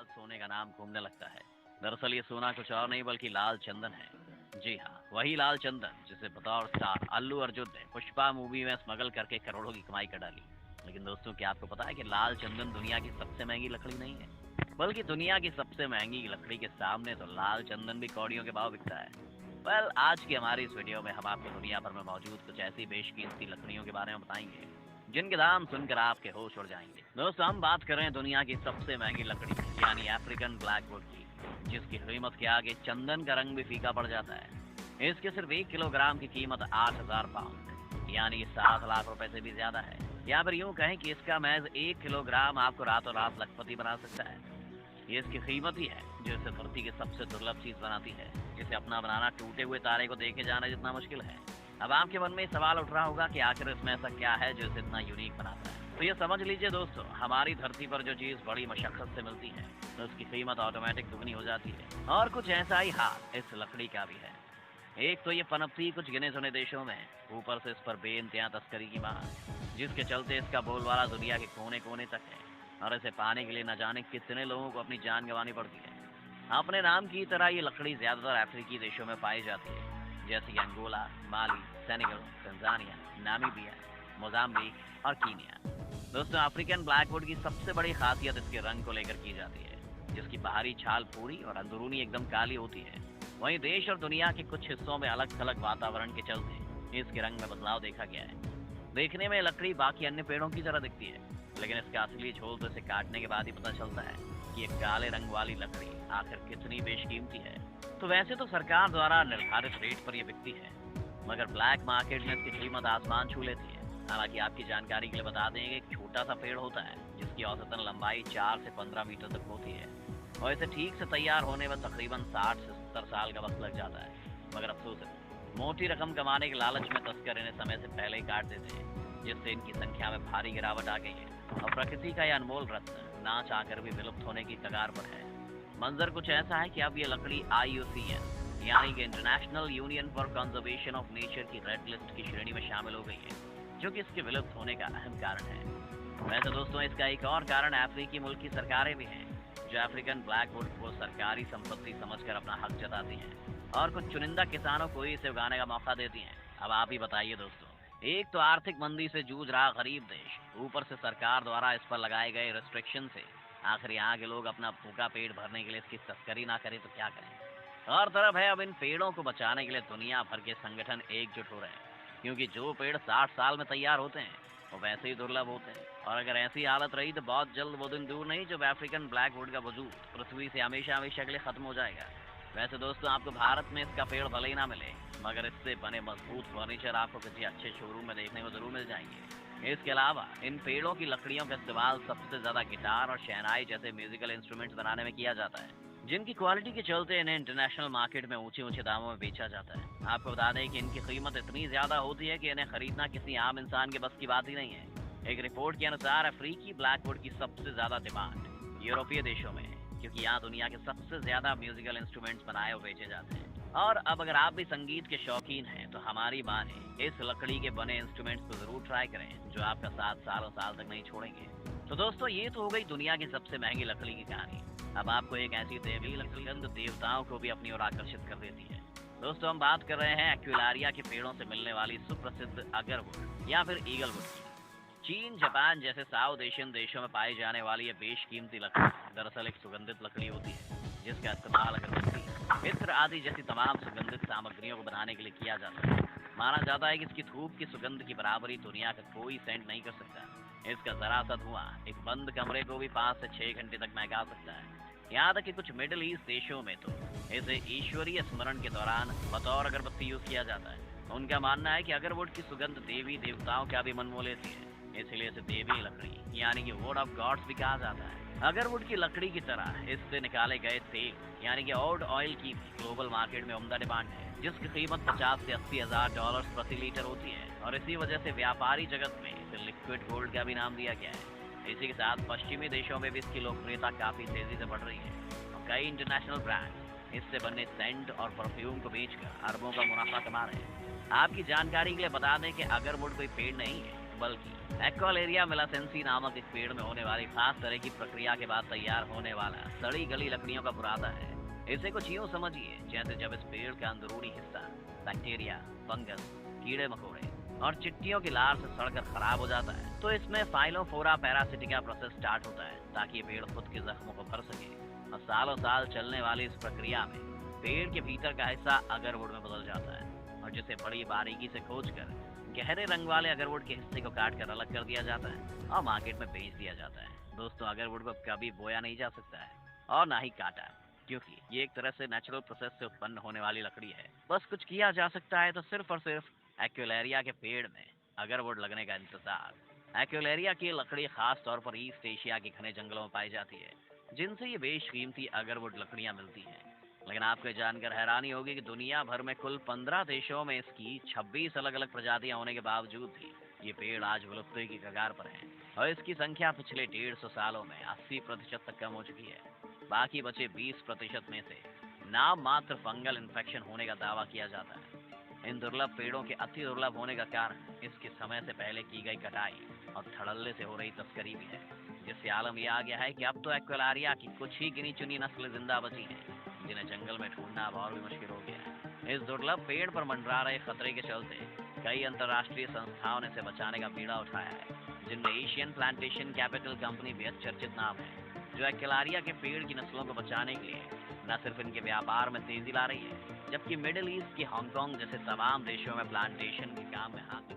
लाल सोने का नाम घूमने लगता है। दरअसल ये सोना कुछ और नहीं बल्कि लाल चंदन है। जी हाँ, वही लाल चंदन जिसे बतौर स्टार अल्लू अर्जुन ने पुष्पा मूवी में स्मगल करके करोड़ों की कमाई कर डाली। लेकिन दोस्तों, क्या आपको पता है कि लाल चंदन दुनिया की सबसे महंगी लकड़ी नहीं है, बल्कि दुनिया की सबसे महंगी लकड़ी के सामने तो लाल चंदन भी कौड़ियों के भाव बिकता है। आज की हमारी इस वीडियो में हम आपको दुनिया भर में मौजूद कुछ ऐसी बेशकीमती लकड़ियों के बारे में बताएंगे जिनके दाम सुनकर आपके होश उड़ जाएंगे। दोस्तों, हम बात कर रहे हैं दुनिया की सबसे महंगी लकड़ी यानी अफ्रीकन ब्लैकवुड की, जिसकी कीमत के आगे चंदन का रंग भी फीका पड़ जाता है। इसके सिर्फ 1 किलोग्राम की कीमत 8,000 पाउंड यानी 7 लाख रुपए से भी ज्यादा है। या फिर यूं कहें कि इसका महज 1 किलोग्राम आपको रातों रात लखपति बना सकता है। ये इसकी कीमत ही है जो इसे धरती की सबसे दुर्लभ चीज बनाती है, जिसे अपना बनाना टूटे हुए तारे को देखे जाना जितना मुश्किल है। अब आपके मन में सवाल उठ रहा होगा कि आखिर इसमें ऐसा क्या है जो इसे इतना यूनिक बनाता है। तो ये समझ लीजिए दोस्तों, हमारी धरती पर जो चीज बड़ी मशक्कत से मिलती है तो उसकी कीमत ऑटोमेटिक दुगनी हो जाती है। और कुछ ऐसा ही हाल इस लकड़ी का भी है। एक तो ये पनपती कुछ गिने चुने देशों में, ऊपर से इस पर बेइंतहा तस्करी की मार, जिसके चलते इसका बोलबाला दुनिया के कोने कोने तक है। और इसे पाने के लिए न जाने कितने लोगों को अपनी जान गंवानी पड़ती है। अपने नाम की तरह ये लकड़ी ज्यादातर अफ्रीकी देशों में पाई जाती है, जैसे अंगोला, माली, सेनेगल, तंजानिया, नामीबिया, मोजाम्बिक और कीनिया। दोस्तों, अफ्रीकन ब्लैकवुड की सबसे बड़ी खासियत इसके रंग को लेकर की जाती है, जिसकी बाहरी छाल पूरी और अंदरूनी एकदम काली होती है। वहीं देश और दुनिया के कुछ हिस्सों में अलग थलग वातावरण के चलते इसके रंग में बदलाव देखा गया है। देखने में लकड़ी बाकी अन्य पेड़ों की तरह दिखती है, लेकिन इसका असली झोल तो इसे काटने के बाद ही पता चलता है कि एक काले रंग वाली लकड़ी आखिर कितनी बेशकीमती है। तो वैसे तो सरकार द्वारा निर्धारित रेट पर यह बिकती है, मगर ब्लैक मार्केट में इसकी कीमत आसमान छू लेती है। हालांकि आपकी जानकारी के लिए बता दें कि एक छोटा सा पेड़ होता है जिसकी औसतन लंबाई 4 से 15 मीटर तक होती है, और इसे ठीक से तैयार होने में तकरीबन 60 से 70 साल का वक्त लग जाता है। मगर अफसोस है, मोटी रकम कमाने के लालच में तस्कर इन्हें समय से पहले ही काट देते हैं, जिससे इनकी संख्या में भारी गिरावट आ गई है और प्रकृति का यह अनमोल रत्न ना चाहकर भी विलुप्त होने की कगार पर है। मंजर कुछ ऐसा है कि अब ये लकड़ी IUCN यानी कि international union for conservation of nature की रेड लिस्ट की श्रेणी में शामिल हो गई है, जो कि इसके विलुप्त होने का अहम कारण है। वैसे दोस्तों, इसका एक और कारण अफ्रीकी मुल्क की सरकारें भी हैं, जो अफ्रीकन ब्लैकवुड को सरकारी संपत्ति समझकर अपना हक जताती हैं और कुछ चुनिंदा किसानों को ही इसे उगाने का मौका देती हैं। अब आप ही बताइए दोस्तों, एक तो आर्थिक मंदी से जूझ रहा गरीब देश, ऊपर से सरकार द्वारा इस पर लगाए गए रिस्ट्रिक्शन से आखिर यहाँ के लोग अपना भूखा पेट भरने के लिए इसकी तस्करी ना करें तो क्या करें। और तरफ है, अब इन पेड़ों को बचाने के लिए दुनिया भर के संगठन एकजुट हो रहे हैं, क्योंकि जो पेड़ 60 साल में तैयार होते हैं वो वैसे ही दुर्लभ होते हैं। और अगर ऐसी हालत रही तो बहुत जल्द वो दिन दूर नहीं जब अफ्रीकन ब्लैकवुड का वजूद पृथ्वी से हमेशा हमेशा के लिए खत्म हो जाएगा। वैसे दोस्तों, आपको भारत में इसका पेड़ भले ही ना मिले, मगर इससे बने मजबूत फर्नीचर आपको किसी अच्छे शोरूम में देखने को जरूर मिल जाएंगे। इसके अलावा इन पेड़ों की लकड़ियों का इस्तेमाल सबसे ज्यादा गिटार और शहनाई जैसे म्यूजिकल इंस्ट्रूमेंट्स बनाने में किया जाता है, जिनकी क्वालिटी के चलते इन्हें इंटरनेशनल मार्केट में ऊंचे ऊंचे दामों में बेचा जाता है। आपको बता दें कि इनकी कीमत इतनी ज्यादा होती है कि इन्हें खरीदना किसी आम इंसान के बस की बात ही नहीं है। एक रिपोर्ट के अनुसार अफ्रीकी ब्लैकवुड की सबसे ज्यादा डिमांड यूरोपीय देशों में है, क्योंकि यहाँ दुनिया के सबसे ज्यादा म्यूजिकल इंस्ट्रूमेंट्स बनाए और बेचे जाते हैं। और अब अगर आप भी संगीत के शौकीन हैं तो हमारी माने इस लकड़ी के बने इंस्ट्रूमेंट्स को जरूर ट्राई करें, जो आपका 7 सालों साल तक नहीं छोड़ेंगे। तो दोस्तों, ये तो हो गई दुनिया की सबसे महंगी लकड़ी की कहानी। अब आपको एक ऐसी देवी लकड़ी देवताओं को भी अपनी ओर आकर्षित कर देती है। दोस्तों, हम बात कर रहे हैं एक्विलारिया के पेड़ों से मिलने वाली सुप्रसिद्ध अगरवुड या फिर ईगलवुड की। चीन, जापान जैसे साउथ एशियन देशों में पाई जाने वाली ये बेशकीमती लकड़ी दरअसल एक सुगंधित लकड़ी होती है, जिसका इस्तेमाल अगरबत्ती, इत्र आदि जैसी तमाम सुगंधित सामग्रियों को बनाने के लिए किया जाता है। माना जाता है कि इसकी धूप की सुगंध की बराबरी दुनिया का कोई सेंट नहीं कर सकता। इसका जरा सा धुआं एक बंद कमरे को भी 5 से 6 घंटे तक महका सकता है। यहाँ तक कि कुछ मिडिल ईस्ट देशों में तो इसे ईश्वरीय स्मरण के दौरान बतौर अगरबत्ती यूज किया जाता है। उनका मानना है कि अगरवुड की सुगंध देवी देवताओं का भी मन मोह लेती है, इसलिए इसे देवी लकड़ी यानी कि वुड ऑफ गॉड्स भी कहा जाता है। अगरवुड की लकड़ी की तरह इससे निकाले गए तेल यानी कि वुड ऑयल की ग्लोबल मार्केट में उम्दा डिमांड है, जिसकी कीमत 50 से 80 हजार डॉलर प्रति लीटर होती है। और इसी वजह से व्यापारी जगत में इसे लिक्विड गोल्ड का भी नाम दिया गया है। इसी के साथ पश्चिमी देशों में भी इसकी लोकप्रियता काफी तेजी से बढ़ रही है और कई इंटरनेशनल ब्रांड इससे बने सेंट और परफ्यूम को बेचकर अरबों का मुनाफा कमा रहे हैं। आपकी जानकारी के लिए बता दें कि अगरवुड कोई पेड़ नहीं है, बल्कि एक्वालेरिया मेलासेंसी नामक इस पेड़ में होने वाली खास तरह की प्रक्रिया के बाद तैयार होने वाला सड़ी गली लकड़ियों का बुरादा है। इसे कुछ यूं समझिए जैसे जब इस पेड़ का अंदरूनी हिस्सा बैक्टीरिया, फंगस, कीड़े मकोड़े और चिट्टियों की लार से सड़कर खराब हो जाता है तो इसमें फाइलोफोरा पैरासिटिका प्रोसेस स्टार्ट होता है ताकि ये पेड़ खुद के जख्मों को भर सके। और सालों साल चलने वाली इस प्रक्रिया में पेड़ के भीतर का हिस्सा अगरवुड में बदल जाता है और जिसे बड़ी बारीकी से खोजकर गहरे रंग वाले अगरवुड के हिस्से को काट कर अलग कर दिया जाता है और मार्केट में बेच दिया जाता है। दोस्तों, अगरवुड को कभी बोया नहीं जा सकता है और ना ही काटा, क्योंकि ये एक तरह से नेचुरल प्रोसेस से उत्पन्न होने वाली लकड़ी है। बस कुछ किया जा सकता है तो सिर्फ और सिर्फ एक्वेलेरिया के पेड़ में अगरवुड लगने का इंतजार। एक्वेलेरिया की लकड़ी खास तौर पर ईस्ट एशिया के घने जंगलों में पाई जाती है, जिनसे ये बेशकीमती अगरवुड लकड़ियां मिलती हैं। लेकिन आपको जानकर हैरानी होगी कि दुनिया भर में कुल 15 देशों में इसकी 26 अलग अलग प्रजातियां होने के बावजूद भी ये पेड़ आज विलुप्ति की कगार पर है और इसकी संख्या पिछले 150 सालों में 80% तक कम हो चुकी है। बाकी बचे 20% में से नाम मात्र फंगल इन्फेक्शन होने का दावा किया जाता है। इन दुर्लभ पेड़ों के अति दुर्लभ होने का कारण इसके समय से पहले की गई कटाई और धड़ल्ले से हो रही तस्करी भी है, जिससे आलम यह आ गया है कि अब तो एक्वेलारिया की कुछ ही गिनी चुनी नस्लें जिंदा बची हैं, जिन्हें जंगल में ढूंढना अब और भी मुश्किल हो गया है। इस दुर्लभ पेड़ पर मंडरा रहे खतरे के चलते कई अंतर्राष्ट्रीय संस्थाओं ने इसे बचाने का बीड़ा उठाया है, जिनमें एशियन प्लांटेशन कैपिटल कंपनी बेहद चर्चित नाम है, जो एक्वेलारिया के पेड़ की नस्लों को बचाने के लिए न सिर्फ इनके व्यापार में तेजी ला रही है, जबकि मिडिल ईस्ट की हांगकांग जैसे तमाम देशों में प्लांटेशन के काम में हाथ